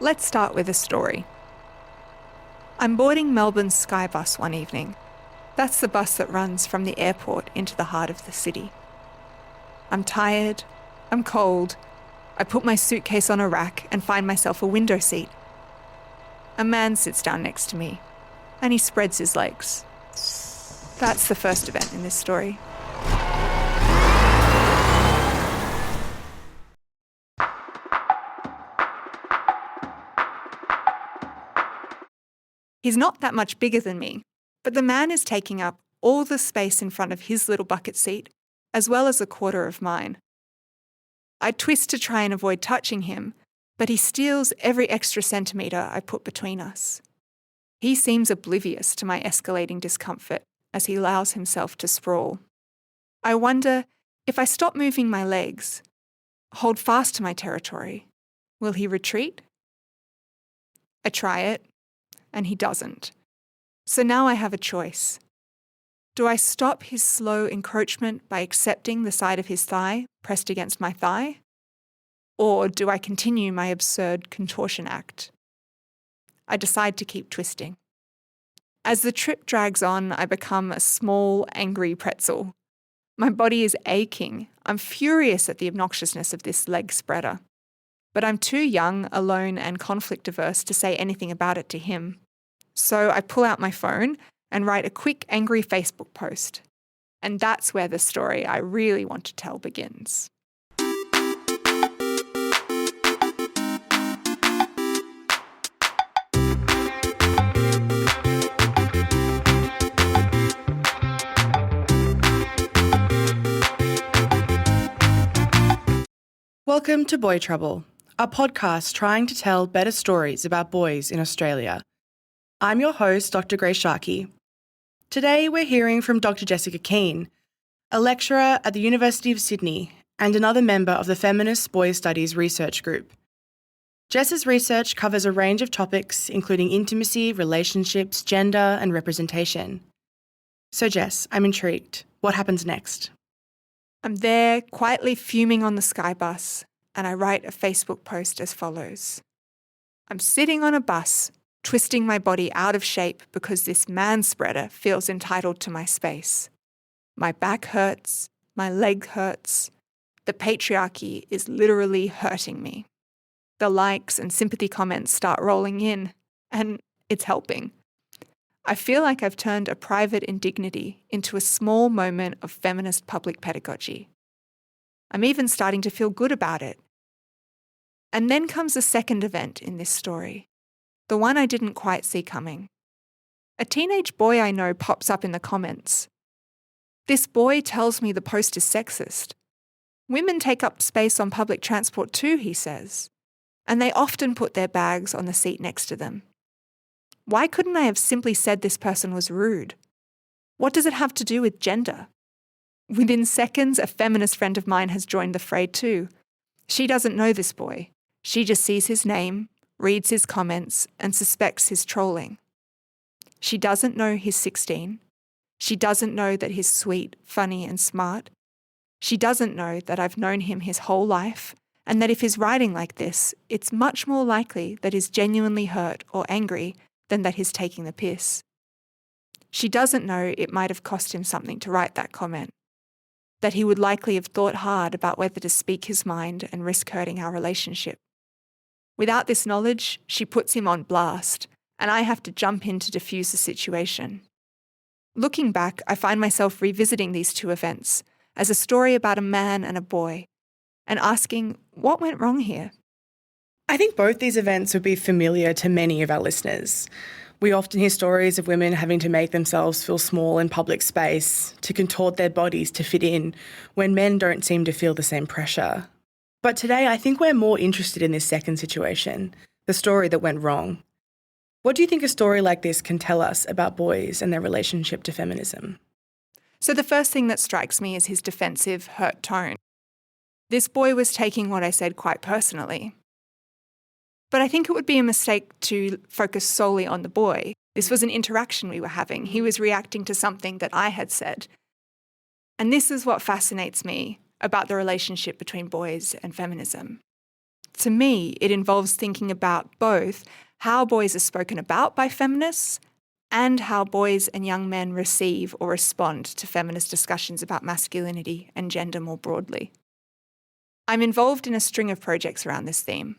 Let's start with a story. I'm boarding Melbourne's Skybus one evening. That's the bus that runs from the airport into the heart of the city. I'm tired, I'm cold. I put my suitcase on a rack and find myself a window seat. A man sits down next to me, and he spreads his legs. That's the first event in this story. He's not that much bigger than me, but the man is taking up all the space in front of his little bucket seat, as well as a quarter of mine. I twist to try and avoid touching him, but he steals every extra centimetre I put between us. He seems oblivious to my escalating discomfort as he allows himself to sprawl. I wonder, if I stop moving my legs, hold fast to my territory, will he retreat? I try it, and he doesn't. So now I have a choice. Do I stop his slow encroachment by accepting the side of his thigh pressed against my thigh? Or do I continue my absurd contortion act? I decide to keep twisting. As the trip drags on, I become a small, angry pretzel. My body is aching. I'm furious at the obnoxiousness of this leg spreader. But I'm too young, alone, and conflict-averse to say anything about it to him. So I pull out my phone and write a quick, angry Facebook post. And that's where the story I really want to tell begins. Welcome to Boy Trouble, a podcast trying to tell better stories about boys in Australia. I'm your host, Dr Grace Sharkey. Today we're hearing from Dr Jessica Kean, a lecturer at the University of Sydney and another member of the Feminists Boys Studies research group. Jess's research covers a range of topics including intimacy, relationships, gender and representation. So Jess, I'm intrigued. What happens next? I'm there, quietly fuming on the Skybus, and I write a Facebook post as follows. I'm sitting on a bus, twisting my body out of shape because this manspreader feels entitled to my space. My back hurts, my leg hurts. The patriarchy is literally hurting me. The likes and sympathy comments start rolling in, and it's helping. I feel like I've turned a private indignity into a small moment of feminist public pedagogy. I'm even starting to feel good about it. And then comes the second event in this story, the one I didn't quite see coming. A teenage boy I know pops up in the comments. This boy tells me the post is sexist. Women take up space on public transport too, he says, and they often put their bags on the seat next to them. Why couldn't I have simply said this person was rude? What does it have to do with gender? Within seconds, a feminist friend of mine has joined the fray too. She doesn't know this boy. She just sees his name, reads his comments, and suspects he's trolling. She doesn't know he's 16. She doesn't know that he's sweet, funny, and smart. She doesn't know that I've known him his whole life, and that if he's writing like this, it's much more likely that he's genuinely hurt or angry than that he's taking the piss. She doesn't know it might have cost him something to write that comment, that he would likely have thought hard about whether to speak his mind and risk hurting our relationship. Without this knowledge, she puts him on blast, and I have to jump in to defuse the situation. Looking back, I find myself revisiting these two events as a story about a man and a boy, and asking, what went wrong here? I think both these events would be familiar to many of our listeners. We often hear stories of women having to make themselves feel small in public space, to contort their bodies to fit in, when men don't seem to feel the same pressure. But today I think we're more interested in this second situation, the story that went wrong. What do you think a story like this can tell us about boys and their relationship to feminism? So the first thing that strikes me is his defensive, hurt tone. This boy was taking what I said quite personally. But I think it would be a mistake to focus solely on the boy. This was an interaction we were having. He was reacting to something that I had said. And this is what fascinates me about the relationship between boys and feminism. To me, it involves thinking about both how boys are spoken about by feminists and how boys and young men receive or respond to feminist discussions about masculinity and gender more broadly. I'm involved in a string of projects around this theme.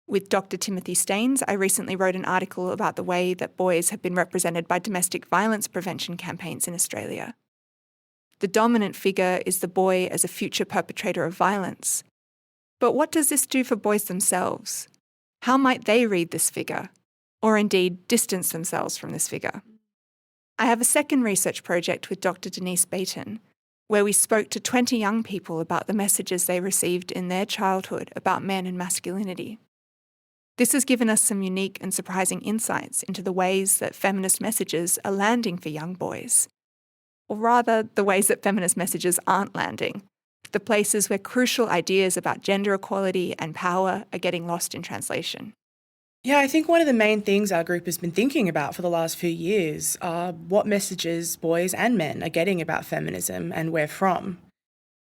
With Dr. Timothy Staines, I recently wrote an article about the way that boys have been represented by domestic violence prevention campaigns in Australia. The dominant figure is the boy as a future perpetrator of violence. But what does this do for boys themselves? How might they read this figure, or indeed distance themselves from this figure? I have a second research project with Dr. Denise Beaton, where we spoke to 20 young people about the messages they received in their childhood about men and masculinity. This has given us some unique and surprising insights into the ways that feminist messages are landing for young boys. Or rather, the ways that feminist messages aren't landing. The places where crucial ideas about gender equality and power are getting lost in translation. Yeah, I think one of the main things our group has been thinking about for the last few years are what messages boys and men are getting about feminism and where from.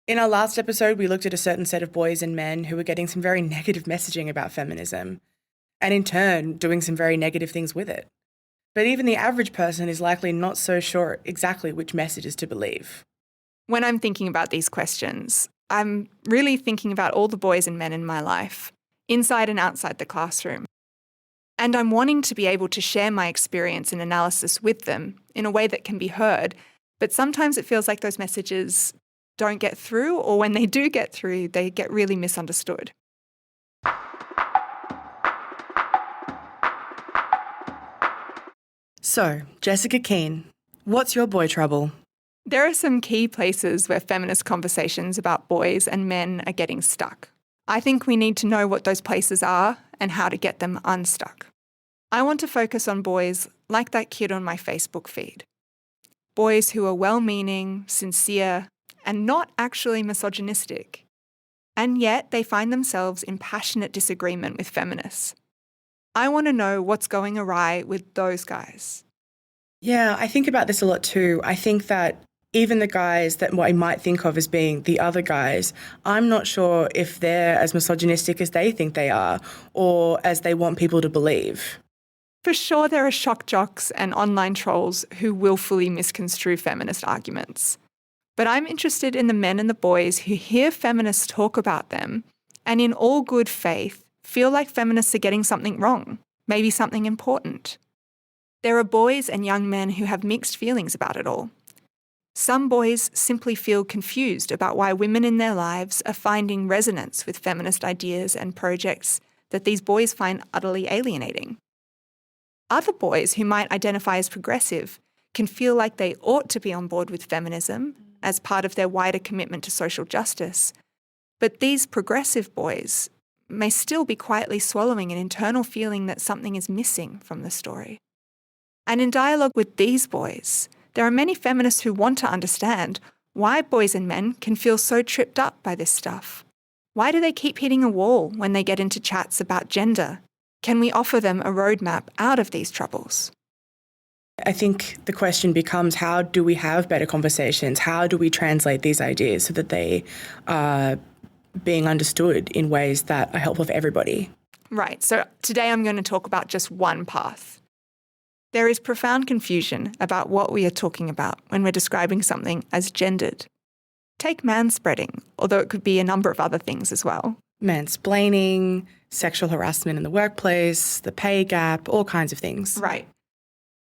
In our last episode, we looked at a certain set of boys and men who were getting some very negative messaging about feminism, and in turn, doing some very negative things with it. But even the average person is likely not so sure exactly which messages to believe. When I'm thinking about these questions, I'm really thinking about all the boys and men in my life, inside and outside the classroom. And I'm wanting to be able to share my experience and analysis with them in a way that can be heard, but sometimes it feels like those messages don't get through, or when they do get through, they get really misunderstood. So, Jessica Kean, what's your boy trouble? There are some key places where feminist conversations about boys and men are getting stuck. I think we need to know what those places are and how to get them unstuck. I want to focus on boys like that kid on my Facebook feed. Boys who are well-meaning, sincere, and not actually misogynistic. And yet they find themselves in passionate disagreement with feminists. I want to know what's going awry with those guys. Yeah, I think about this a lot too. I think that even the guys that I might think of as being the other guys, I'm not sure if they're as misogynistic as they think they are or as they want people to believe. For sure, there are shock jocks and online trolls who willfully misconstrue feminist arguments. But I'm interested in the men and the boys who hear feminists talk about them and in all good faith feel like feminists are getting something wrong, maybe something important. There are boys and young men who have mixed feelings about it all. Some boys simply feel confused about why women in their lives are finding resonance with feminist ideas and projects that these boys find utterly alienating. Other boys who might identify as progressive can feel like they ought to be on board with feminism as part of their wider commitment to social justice. But these progressive boys may still be quietly swallowing an internal feeling that something is missing from the story. And in dialogue with these boys, there are many feminists who want to understand why boys and men can feel so tripped up by this stuff. Why do they keep hitting a wall when they get into chats about gender? Can we offer them a roadmap out of these troubles? I think the question becomes, how do we have better conversations? How do we translate these ideas so that they are being understood in ways that are helpful for everybody? Right, so today I'm going to talk about just one path. There is profound confusion about what we are talking about when we're describing something as gendered. Take manspreading, although it could be a number of other things as well. Mansplaining, sexual harassment in the workplace, the pay gap, all kinds of things. Right.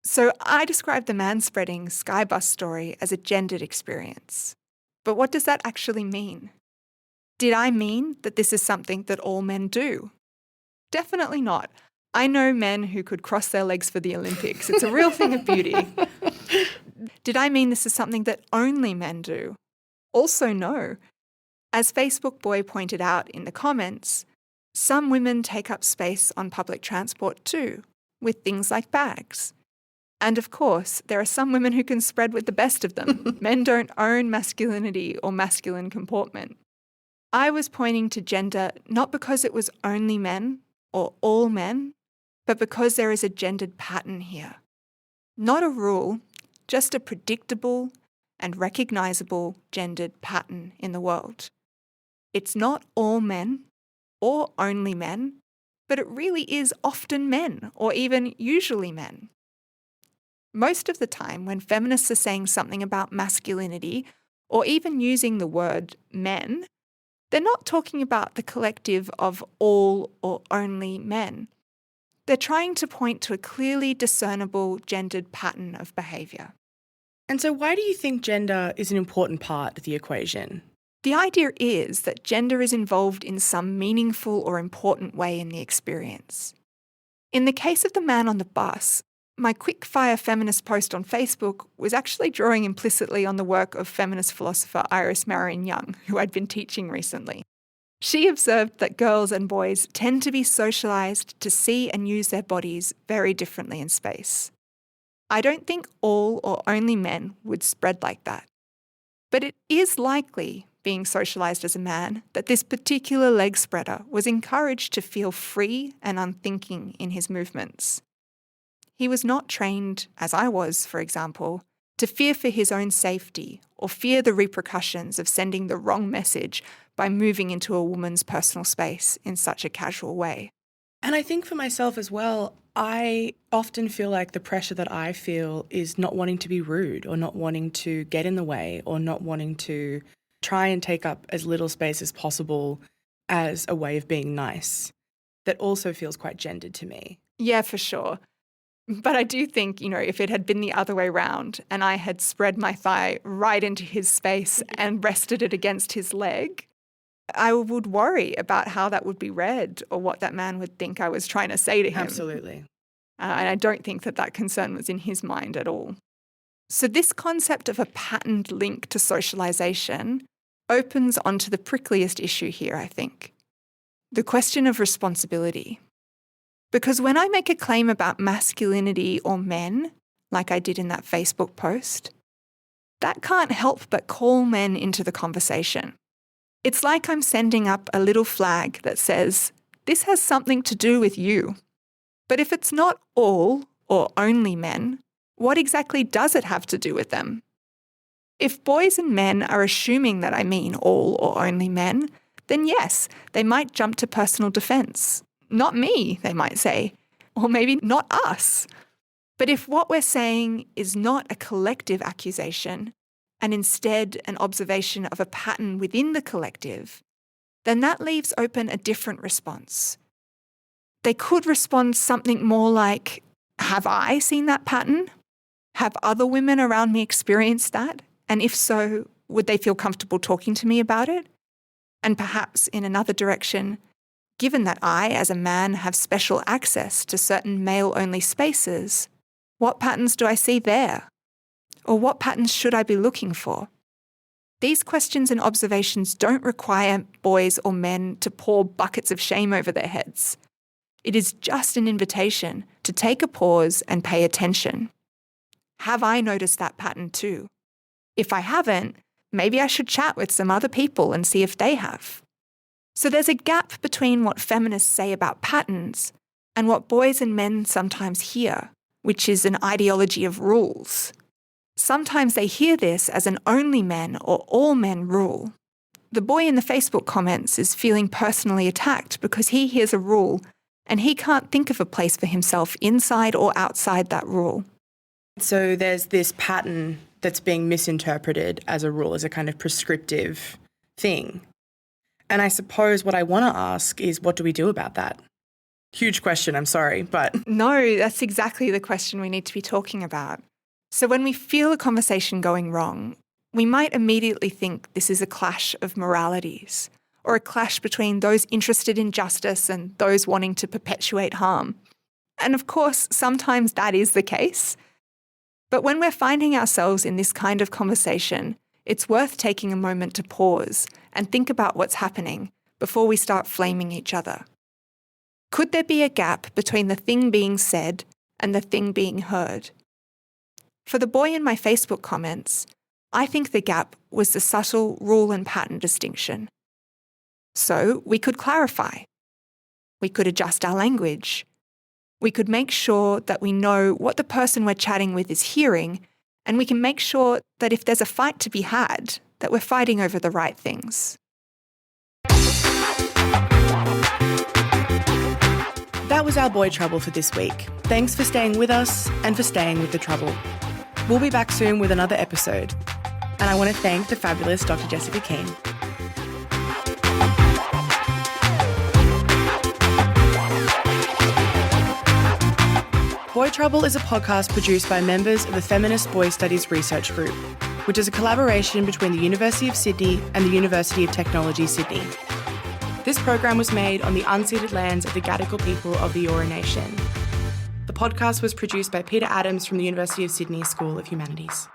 So I described the manspreading skybus story as a gendered experience. But what does that actually mean? Did I mean that this is something that all men do? Definitely not. I know men who could cross their legs for the Olympics. It's a real thing of beauty. Did I mean this is something that only men do? Also no. As Facebook Boy pointed out in the comments, some women take up space on public transport too, with things like bags. And of course, there are some women who can spread with the best of them. Men don't own masculinity or masculine comportment. I was pointing to gender not because it was only men or all men, but because there is a gendered pattern here. Not a rule, just a predictable and recognisable gendered pattern in the world. It's not all men or only men, but it really is often men, or even usually men. Most of the time, when feminists are saying something about masculinity, or even using the word men, they're not talking about the collective of all or only men. They're trying to point to a clearly discernible gendered pattern of behaviour. And so why do you think gender is an important part of the equation? The idea is that gender is involved in some meaningful or important way in the experience. In the case of the man on the bus, my quick-fire feminist post on Facebook was actually drawing implicitly on the work of feminist philosopher Iris Marion Young, who I'd been teaching recently. She observed that girls and boys tend to be socialised to see and use their bodies very differently in space. I don't think all or only men would spread like that. But it is likely, being socialised as a man, that this particular leg spreader was encouraged to feel free and unthinking in his movements. He was not trained, as I was, for example, to fear for his own safety or fear the repercussions of sending the wrong message by moving into a woman's personal space in such a casual way. And I think for myself as well, I often feel like the pressure that I feel is not wanting to be rude or not wanting to get in the way or not wanting to try and take up as little space as possible as a way of being nice. That also feels quite gendered to me. Yeah, for sure. But I do think, if it had been the other way round and I had spread my thigh right into his space and rested it against his leg, I would worry about how that would be read or what that man would think I was trying to say to him. Absolutely. And I don't think that concern was in his mind at all. So this concept of a patterned link to socialisation opens onto the prickliest issue here, I think. The question of responsibility. Because when I make a claim about masculinity or men, like I did in that Facebook post, that can't help but call men into the conversation. It's like I'm sending up a little flag that says, this has something to do with you. But if it's not all or only men, what exactly does it have to do with them? If boys and men are assuming that I mean all or only men, then yes, they might jump to personal defence. Not me, they might say, or maybe not us. But if what we're saying is not a collective accusation, and instead an observation of a pattern within the collective, then that leaves open a different response. They could respond something more like, have I seen that pattern? Have other women around me experienced that? And if so, would they feel comfortable talking to me about it? And perhaps in another direction, given that I, as a man, have special access to certain male-only spaces, what patterns do I see there? Or what patterns should I be looking for? These questions and observations don't require boys or men to pour buckets of shame over their heads. It is just an invitation to take a pause and pay attention. Have I noticed that pattern too? If I haven't, maybe I should chat with some other people and see if they have. So there's a gap between what feminists say about patterns and what boys and men sometimes hear, which is an ideology of rules. Sometimes they hear this as an only men or all men rule. The boy in the Facebook comments is feeling personally attacked because he hears a rule and he can't think of a place for himself inside or outside that rule. So there's this pattern that's being misinterpreted as a rule, as a kind of prescriptive thing. And I suppose what I want to ask is, what do we do about that? Huge question, I'm sorry, but... No, that's exactly the question we need to be talking about. So when we feel a conversation going wrong, we might immediately think this is a clash of moralities, or a clash between those interested in justice and those wanting to perpetuate harm. And of course, sometimes that is the case. But when we're finding ourselves in this kind of conversation, it's worth taking a moment to pause and think about what's happening before we start flaming each other. Could there be a gap between the thing being said and the thing being heard? For the boy in my Facebook comments, I think the gap was the subtle rule and pattern distinction. So we could clarify. We could adjust our language. We could make sure that we know what the person we're chatting with is hearing, and we can make sure that if there's a fight to be had, that we're fighting over the right things. That was our boy trouble for this week. Thanks for staying with us and for staying with the trouble. We'll be back soon with another episode. And I want to thank the fabulous Dr. Jessica Kean. Boy Trouble is a podcast produced by members of the Feminist Boy Studies Research Group, which is a collaboration between the University of Sydney and the University of Technology, Sydney. This program was made on the unceded lands of the Gadigal people of the Eora Nation. The podcast was produced by Peter Adams from the University of Sydney School of Humanities.